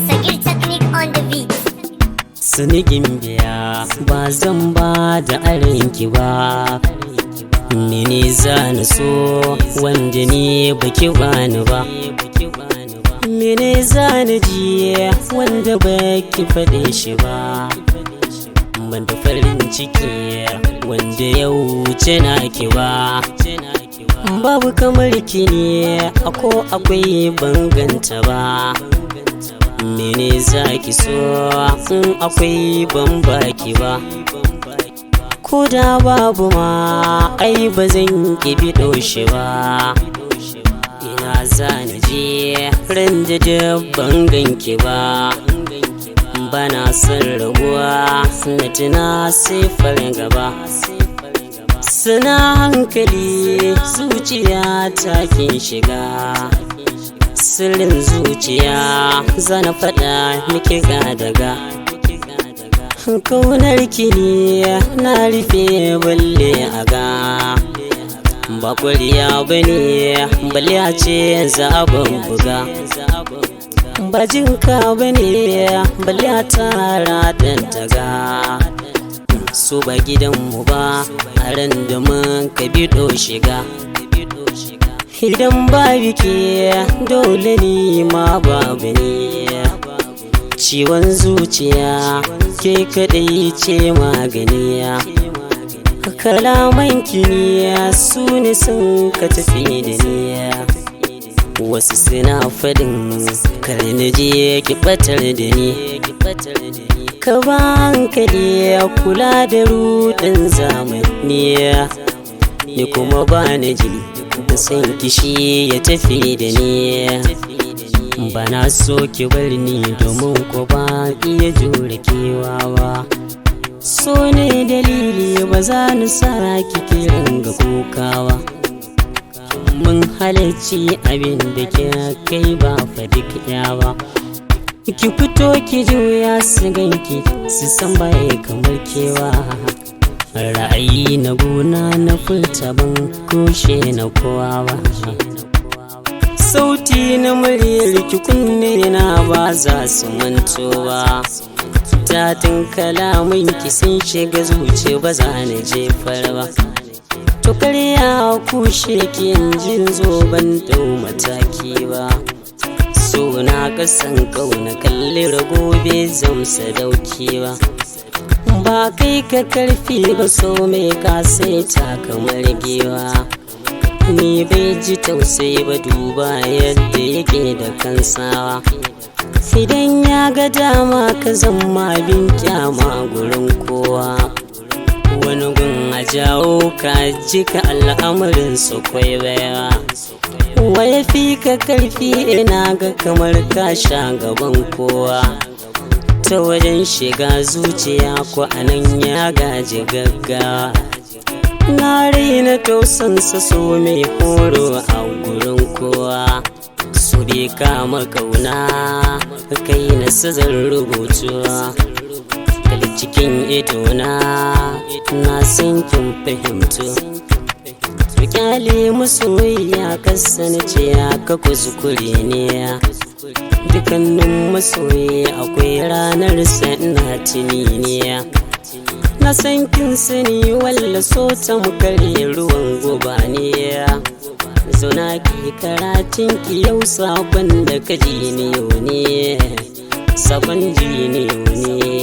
Sagir Technique on the beat. Sinigin biya ba zan ba da arinki ba, mene za na so wanda ni baki bani ba, mene za na ji wanda baki faɗe shi ba, banda farin ciki wanda ya wuce naki ba. Babu kamar ki ne ko akwai banganta ba, mene za ki so in akwai ban baki ba, ko da babu ma ai ba zan ki biɗo shi ba. Ina za na je ran da ban ganki ba, bana son rabuwa na tuna sai farin gaba. Sana hankali zuciya ta kin shiga, sirrin zuciya zana faɗa miki ga daga. Kaunar ki ne na rufe balle a ga, ba ƙwariya bane balle a ce zaɓen buga, ba jinka bane balle a tara ɗan taga. So ba gidanmu ba a ran da mun ka biɗo shiga, idan ba biki dole ni ma babu ni. Ciwon zuciya ke kaɗai ce magani, kalaman kiniya su ne sun ka tafi da ni. Wasu suna faɗin kar na je ki ɓatar da ni, ka ba hankali kula da ruɗin zamani, ni kuma ba na ji san kishi ya tafi da ni. Bana so ki bar ni domin ko ba iya jure kewa ba, so ne dalili ba za ni sa ki kiran ga kokawa. Mun halarci abin da ke kai ba fa duk yawa, ki fito ki juya su ganki su san baya kamar kewa. Ra'ayi na gona na furta ban kushe na kowa ba, sauti na muryar ki kunne na ba za su manto ba. Tatin kalamin ki sun shiga zuci ba za na jefar ba, to karya kushe ki jin zo ban dau mataki ba. So na kasan kauna kalli ragobe zan sadauki ba, ba kai ka karfi ba so mai kasaita kamar giwa. Ni bai ji tausayi ba duba yadda yake da kansawa, idan ya ga dama ka zama bin kyama gurin kowa. Wani gun a jawo ka ji ka al'amarin su kwai baya, waya fi ka karfi ina ga kamar ka sha gaban kowa. Ta wajen shiga zuciya ko anan ya gaji gaggawa, na raina tausansa so mai horo a gurin kowa. Su bai kama kauna kai na sazan rubutuwa, daga cikin idona na san kin fahimtu. Kyale masoyiya kasance ka kuskure ne, dukannin masoyi akwai ranar sana tuni ne. Na san kin sani walla so tamkare ruwan goba ne, zauna ki karatun ki yau sabon da ka ji ni yau ne, sabon ji ni yau ne.